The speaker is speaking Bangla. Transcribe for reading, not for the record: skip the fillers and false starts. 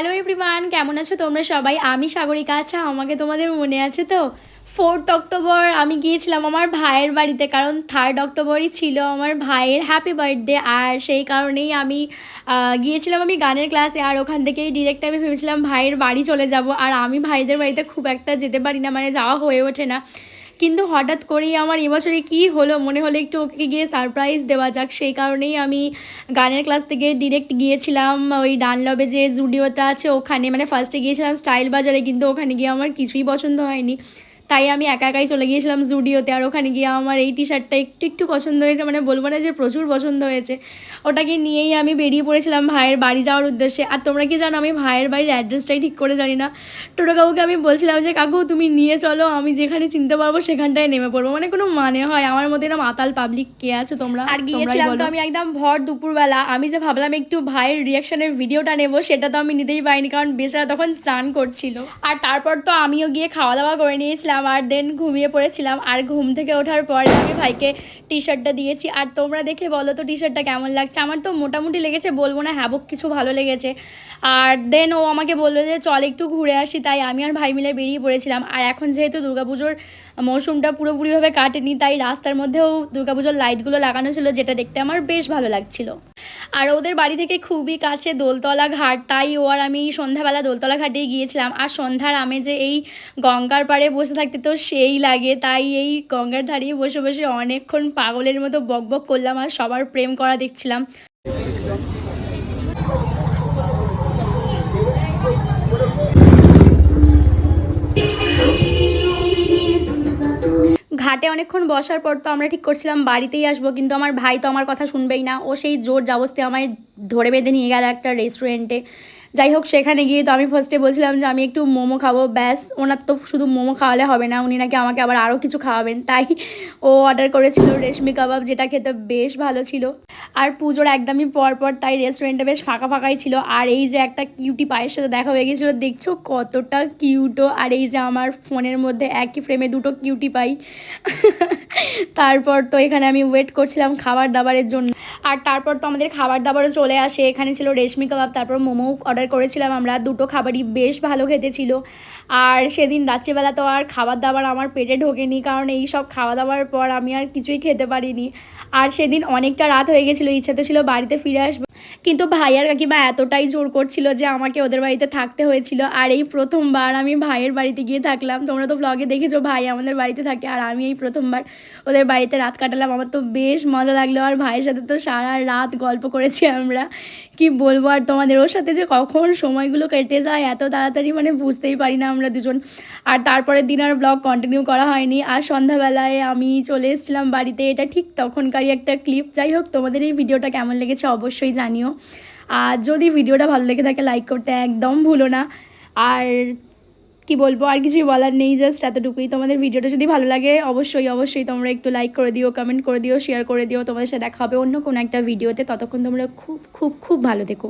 হ্যালো এভরিওয়ান, কেমন আছো তোমরা সবাই? আমি সাগরিকা। আচ্ছা, আমাকে তোমাদের মনে আছে তো? 4th অক্টোবর আমি গিয়েছিলাম আমার ভাইয়ের বাড়িতে, কারণ 3rd অক্টোবরই ছিল আমার ভাইয়ের হ্যাপি বার্থডে। আর সেই কারণেই আমি গিয়েছিলাম আমি গানের ক্লাসে, আর ওখান থেকেই ডিরেক্ট আমি ভেবেছিলাম ভাইয়ের বাড়ি চলে যাব। আর আমি ভাইদের বাড়িতে খুব একটা যেতে পারি না, মানে যাওয়া হয়ে ওঠে না। কিন্তু হঠাৎ করেই আমার এবছরে কী হলো, মনে হলো একটু ওকে গিয়ে সারপ্রাইজ দেওয়া যাক। সেই কারণেই আমি গানের ক্লাস থেকে ডিরেক্ট গিয়েছিলাম ওই ডানলবে যে জুডিওটা আছে ওখানে। মানে ফার্স্টে গিয়েছিলাম স্টাইল বাজারে, কিন্তু ওখানে গিয়ে আমার কিছুই পছন্দ হয়নি। তাই আমি একা একাই চলে গিয়েছিলাম জুডিওতে। আর ওখানে গিয়ে আমার এই টি শার্টটা একটু একটু পছন্দ হয়েছে, মানে বলবো না যে প্রচুর পছন্দ হয়েছে। ওটাকে নিয়েই আমি বেরিয়ে পড়েছিলাম ভাইয়ের বাড়ি যাওয়ার উদ্দেশ্যে। আর তোমরা কি জানো, আমি ভাইয়ের বাড়ির অ্যাড্রেসটাই ঠিক করে জানি না। টোটো কাকুকে আমি বলছিলাম যে কাকু তুমি নিয়ে চলো, আমি যেখানে চিনতে পারবো সেখানটায় নেমে পড়বো। মানে কোনো মানে হয়? আমার মধ্যে না মাতাল পাবলিক কে আছো তোমরা? আর গিয়েছিলাম তো আমি একদম ভর দুপুরবেলা। আমি যে ভাবলাম একটু ভাইয়ের রিয়াকশনের ভিডিওটা নেবো, সেটা তো আমি নিতেই পারিনি, কারণ বেচারা তখন স্নান করছিল। আর তারপর তো আমিও গিয়ে খাওয়া দাওয়া করে নিয়েছিলাম, আর দেন ঘুমিয়ে পড়েছিলাম। আর ঘুম থেকে ওঠার পরে আমি ভাইকে টি শার্টটা দিয়েছি। আর তোমরা দেখে বলো তো টি শার্টটা কেমন লাগছে? আমার তো মোটামুটি লেগেছে, বলবো না হ্যাবক কিছু ভালো লেগেছে। আর দেন ও আমাকে বললো যে চল একটু ঘুরে আসি, তাই আমি আর ভাই মিলে বেরিয়ে পড়েছিলাম। আর এখন যেহেতু দুর্গাপুজোর মৌসুমটা পুরোপুরিভাবে কাটেনি, তাই রাস্তার মধ্যেও দুর্গাপুজোর লাইটগুলো লাগানো ছিল, যেটা দেখতে আমার বেশ ভালো লাগছিল। আর ওদের বাড়ি থেকে খুবই কাছে দোলতলা ঘাট, তাই ও আর আমি সন্ধ্যাবেলা দোলতলা ঘাটেই গিয়েছিলাম। আর সন্ধ্যার আমেজে এই গঙ্গার পাড়ে বসে থাকতে তো সেই লাগে, তাই এই গঙ্গার ধারে বসে বসে অনেকক্ষণ পাগলের মতো বকবক করলাম আর সবার প্রেম করা দেখছিলাম। ঘাটে অনেকক্ষণ বসার পর তো আমরা ঠিক করছিলাম বাড়িতেই আসবো, কিন্তু আমার ভাই তো আমার কথা শুনবেই না। ও সেই জোর জবরদস্তি আমায় ধরে বেঁধে নিয়ে গেল একটা রেস্টুরেন্টে। যাই হোক, সেখানে গিয়ে তো আমি ফার্স্টে বলছিলাম যে আমি একটু মোমো খাবো, ব্যাস। ওনার তো শুধু মোমো খাওয়ালে হবে না, উনি নাকি আমাকে আবার আরও কিছু খাওয়াবেন। তাই ও অর্ডার করেছিল রেশমি কাবাব, যেটা খেতে বেশ ভালো ছিল। আর পুজোর একদমই পর তাই রেস্টুরেন্টে বেশ ফাঁকা ফাঁকাই ছিল। আর এই যে একটা কিউটি পায়ের সাথে দেখা হয়ে গেছিলো, দেখছো কতটা কিউটও। আর এই যে আমার ফোনের মধ্যে একই ফ্রেমে দুটো কিউটি পাই। তারপর তো এখানে আমি ওয়েট করছিলাম খাবার দাবারের জন্য। আর তারপর তো আমাদের খাবার দাবারও চলে আসে। এখানে ছিল রেশমি কাবাব, তারপর মোমো অর্ডার করেছিলাম আমরা। দুটো খাবারই বেশ ভালো খেতে ছিল। আর সেদিন রাত্রিবেলা তো আর খাবার দাবার আমার পেটে ঢোকেনি, কারণ এই সব খাওয়া দাওয়ার পর আমি আর কিছুই খেতে পারিনি। আর সেদিন অনেকটা রাত হয়ে গেছিলো, ইচ্ছে তো ছিল বাড়িতে ফিরে আসবো, কিন্তু ভাই আর কাকিমা এতটাই জোর করছিল যে আমাকে ওদের বাড়িতে থাকতে হয়েছিল। আর এই প্রথমবার আমি ভাইয়ের বাড়িতে গিয়ে থাকলাম। তোমরা তো ব্লগে দেখেছো ভাই আমাদের বাড়িতে থাকে, আর আমি এই প্রথমবার ওদের বাড়িতে রাত কাটালাম। আমার তো বেশ মজা লাগলো। আর ভাইয়ের সাথে তো সারা রাত গল্প করেছি আমরা, কি বলবো আর তোমাদের। ওর সাথে যে কখন সময়গুলো কেটে যায় এত তাড়াতাড়ি, মানে বুঝতেই পারি না আমরা দুজন। আর তারপরের দিন আর ব্লগ কন্টিনিউ করা হয়নি। আর সন্ধ্যাবেলায় আমি চলে এসেছিলাম বাড়িতে, এটা ঠিক তখনকারই একটা ক্লিপ। যাই হোক, তোমাদের এই ভিডিওটা কেমন লেগেছে অবশ্যই জানিও। আর যদি ভিডিওটা ভালো লেগে থাকে লাইক করতে একদম ভুলো না। আর কি বলবো, আর কিছুই বলার নেই, জাস্ট এতটুকুই। তোমাদের ভিডিওটা যদি ভালো লাগে অবশ্যই তোমরা একটু লাইক করে দিও, কমেন্ট করে দিও, শেয়ার করে দিও। তোমাদের সাথে দেখা হবে অন্য কোনো একটা ভিডিওতে। ততক্ষণ তোমরা খুব ভালো থেকো।